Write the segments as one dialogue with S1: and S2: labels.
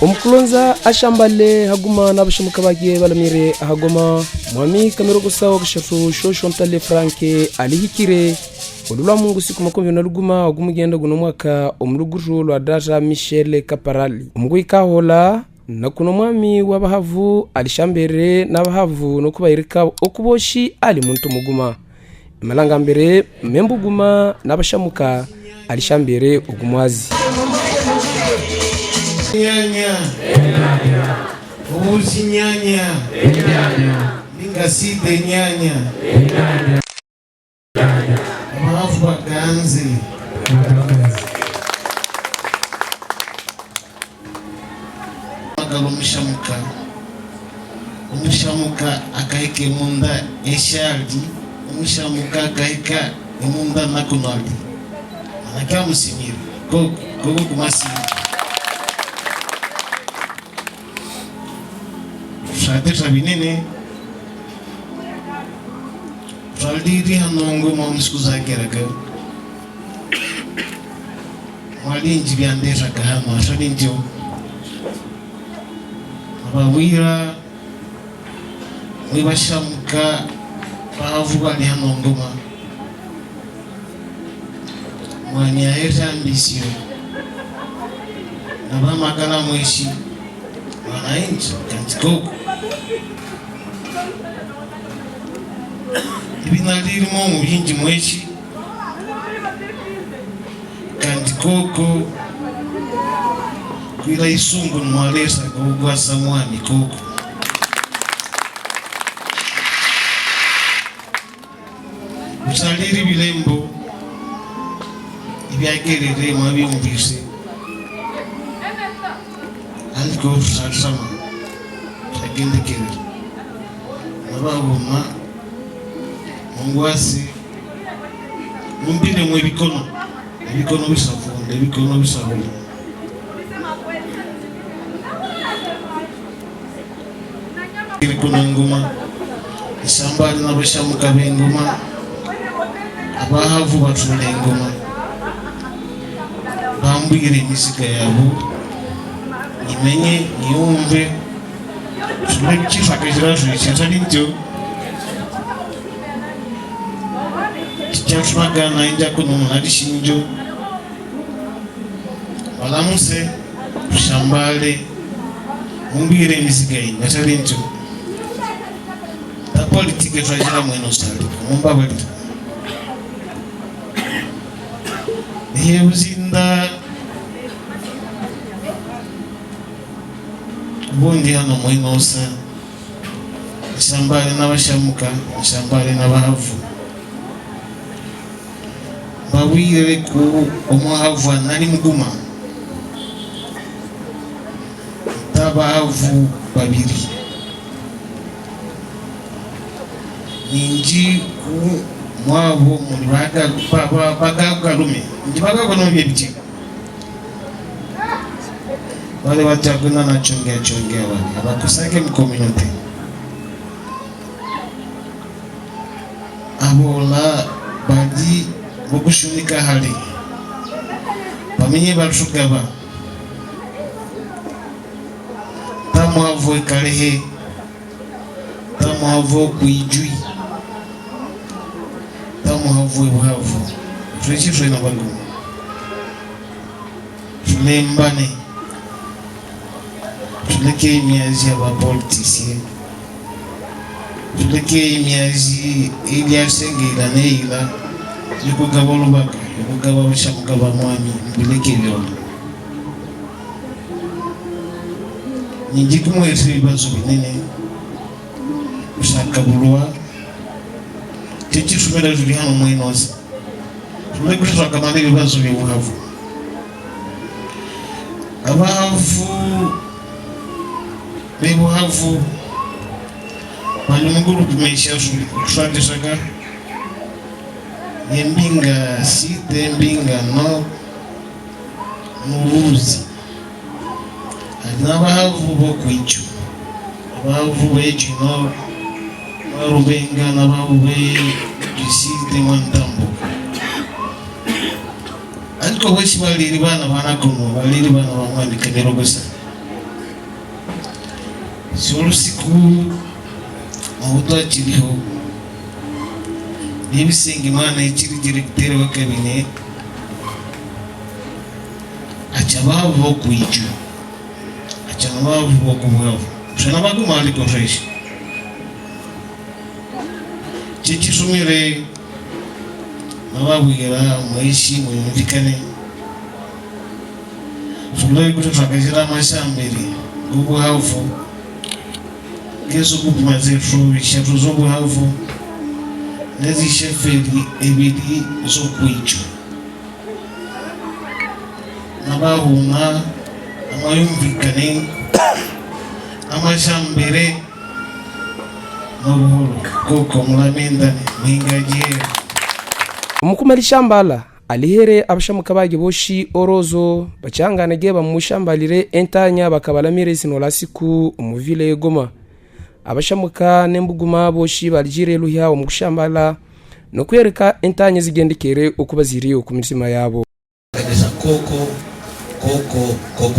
S1: Omukulonza ashambale haguma n'abashamuka bagiye balamire ahagoma mwami kamero gusa wakashatu shosho ntale franke alihikire olulwa mungu siku makomvyo na luguma ogumugenda guno mwaka omuluguru lwa data Michel Kaparali omugwi kahola na kuno mwami wabahavu alishambere n'abahavu no kubayirika okuboshi ali muntu muguma malanga mbere membuguma n'abashamuka alishambere ogumwazi
S2: nyanya ubuzi nyanya ingaside nyanya abafu baganze magalo umushamuka akaike munda eshardi umushamuka akaika munda nakunali anakamusimira koko kumasi Shadeta binene Faldiri hanongo msiku zake raka Walinji biandesha kahama Ashalinjo Abawira Mwibashamuka Pahavu wali hanongo ma Mwani aeta ambisio Naba makala mweshi Wanainchi Kantikoko Ibinalirimo mu byingi mweshi Kantikoko kwira isungu mwalesa kugwasa mwami koko usaliri bilembo ibyagerere mwabyumvise andiko usasama shagendekere nabagoma Mungwasi mumbire mwe bikono bisafunde bikono bisahula kuna ngoma isambali n'abashamuka b'engoma abahavu batule engoma bambwire imisiga yabo imenye niyumve tule kifakajira juri ntyo Chashmagana inja kuno munadi shinjo Walamuse Shambale Mumbire misigai Nacharinjo Ta politike trajira mweno stali Mumba welita Niye uzinda Bundi hano mweno usa Shambale na washamuka Shambale na wahavu Bawire ku omuhavu nali muguma tabahavu babiri ninji ku mwabo muri bagalume nji bagakono byebiti wale watakuna na chongea wale abakusake mu community abola badi Bokushunika hali Pamenye balshugaba Tamuhavo ikalehe Tamuhavo kuijui Tamuhavo ibuhavo Frechi frena bagu Fule mbane Fuleke imiazi aba politisie Fuleke imiazi Ilia senge ila neila Yukugaba lubaka, yukugaba washamugaba mwami mbileke leo Ninjiku mwese ibibazo binene Ushakabulwa Techi shumera juli hano mwenoza Shumera kusha wakamale ibibazo bibuhavu Abahavu Bibuhavu Malumuguru bimeisha ushwate shaka Yembinga site mbinga no Mubuzi Nabahavu bokwichu Abahavu beju no Warubenga nabahavu site mwantambo Aliko weshi waliri bana banakumu Waliri bana wamwani kanero gusa Solo siku mauta chiliho nibi singi mana chiri directeur wa cabinet achabavu wokuiju achabavu wokubavu sana bagu mali ko fresh chichi sumire nababu gira maishi muyumvikane sulai kutotrakazira mashambiri gugu hafu keso kupumazetu ishatu zogu hafu nezi sheferi ebidi zokuicho nabahunga amayumvikane amashambere nobuhoro koko mulamendane ningaje
S1: umukumali shambala alihere abashamuka bage boshi orozo bacyanganege bamushambalire entanya bakabalamire sinola siku umuvile Goma abashamuka nembuguma boshi baljire luhya umushambala no kwereka entanya zigendekere okuba ziri okumitima yabo
S3: kadesha koko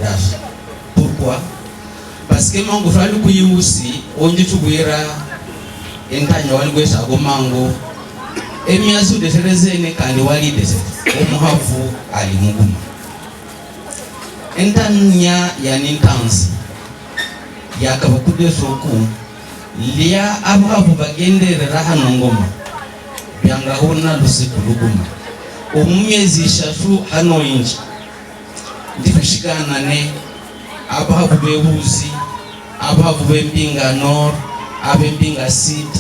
S3: das. Pourquoi? Parce que mango fali kuyusi onje tubwira entanya wali gwesa gomango emyazu deterezene kandi wali dese omuhavu ali muguma entanya ya nintansi yakabakude soku liya abavu bagenderera hano ngoma byanga hona lusiku luguma omumyezi shatu hano inji ndifushikanane abavu bebuzi abavu bempinga nord abempinga sud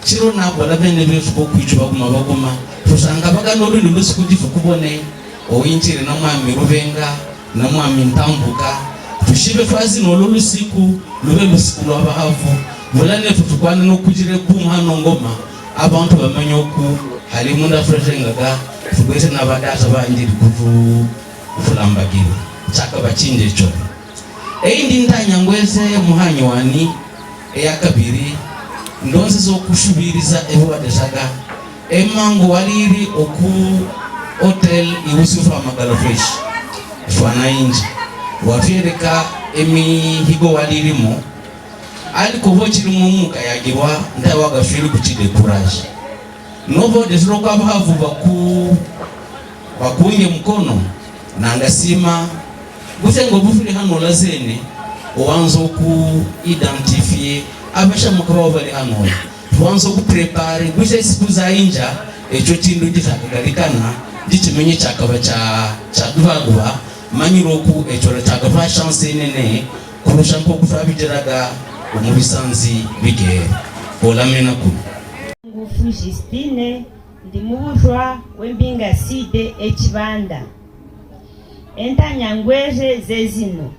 S3: chiro nabo labene befuko kwicu baguma tusanga baganoro lusiku difu kubone oyinjire na mwami rubenga na mwami ntambuka tushibe fazi no lusiku lube lusiku lwabahavu bulane tutukwana no kujire kumhano ngoma abantu bamanyoku hali munda freshengaga tugwese nabadata banjiri kufulambagiro chaka bachinde cho eyindi ntanya ngwese muhanyi wani eyakabiri ndonse zo kushubiriza ewadeshaga emango waliri oku hotel iwusufa magalo fresh fwana inji wafirika emihigo walirimo aliko vochiri mumuka yagirwa ndawaga fili kuchide courage novo desro kwa bahavu bakunge mkono nangasima gusengo bufuli hano lazene owanzo ku identifier abasha mukaba bali hano tuwanzo ku prepare guse siku za inja echo tindu gitakagarikana gikimenye cyakaba cha duvagwa manyiroku echo cyakaba chance nene kurusha nko kufabigeraga umubisanzi bige olamena ku
S4: ngufu Justine ndi mubujwa wembinga side ekibanda entanya ngweze zezino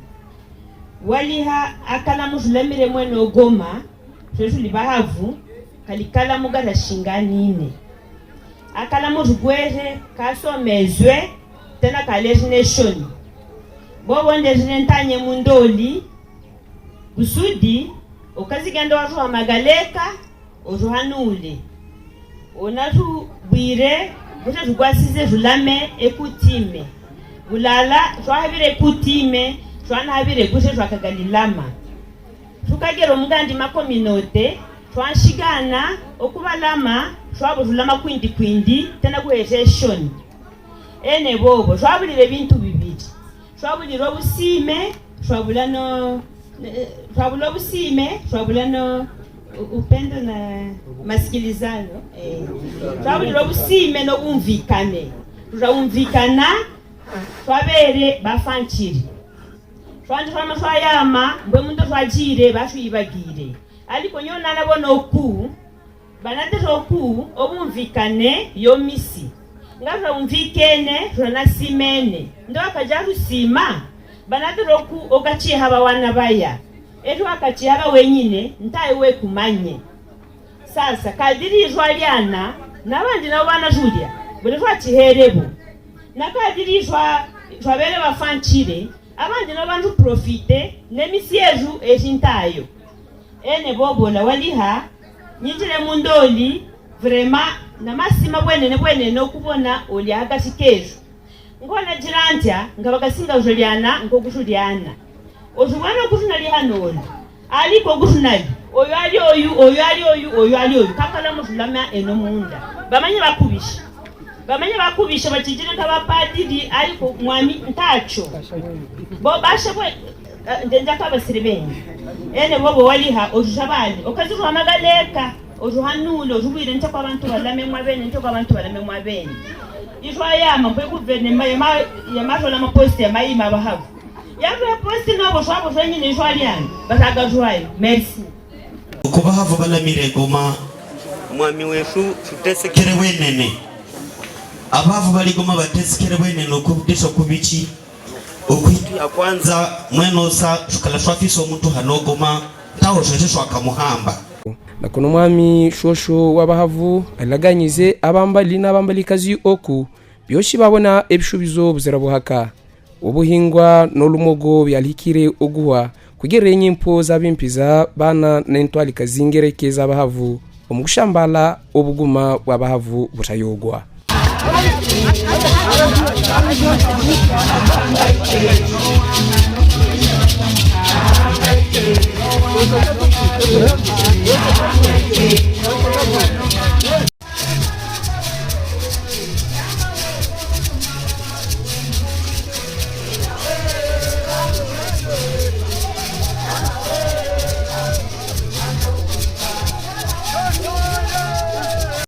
S4: waliha akala musulamire mweno Goma twesuli bahavu kalikala mugala shinganine akala muzugweze kasomezwe tena kalezi nation bobo ndezine ntanye mundoli kusudi okazigenda watu wa magaleka ojuhanule onatu bwire buta tugwasize julame ekutime bulala twahabire ekutime twanahabire guse twakagalilama tukagera omugandi makominote twanshigana okubalama twabujulama kwindi tena guhezeshoni ene bobo twabulire ebintu bibiri twabulire obusime twabula obusime twabula upendo na masikilizano twabulire obusime nobumvikane tutawumvikana twabere bafanchiri twandifama twayama mbwe muntu twajire bashuyibagire aliko nyona nabona oku banatera oku obumvikane yomisi ngavra umvikene rona simene ndo akaja rusima banatera oku okachiye haba wana baya eto akachiye haba wenyine ntaye we kumanye sasa kadiri jwaliana nabandi nabo bana julia bwe twachiherebo nakadiri twabere bafanchire abandi nabantu profite nemisieju ezintayo ene bobola waliha nyinjire mundoli vraiment namasima bwenene okubona oli akasikeju ngona jirantya ngabakasinga ujuliana ngokujuliana ojubana okutunali hanoli aliko gusnali oyo ali kakala musulama eno munda bamanye bakubisha bakijire nk'abapadiri aliko mwami ntacho bo bashebwe ndenja kabasiribeni ene bobo waliha ojabali okazirwa magaleka ojuhanulo ojubwire nte kwa abantu balame mwabene nte kwa abantu balame mwabene ijwa yama bwe guverinoma yamajola amaposti yamayima abahavu yabe posti nobo shwabo shwenyine ijwa lyana batagajwayo merci
S5: kuba havu balamire goma mwami wefu tutesekere wenene abavu baligoma batesekere wenene okubudisha kubichi okwitu ya kwanza mwenosa shukala shwafiso omuntu hanogoma taho shweshwa akamuhamba
S1: na kuno mwami shosho wabahavu alaganyize abambali n'abambalikazi oku byoshi babona ebishubizo buzira buhaka ubuhingwa n'olumogo byalihikire oguwa kugera enyimpo zabimpiza bana n'entwalika zingerekeza abahavu omugushambala obuguma bw'abahavu butayogwa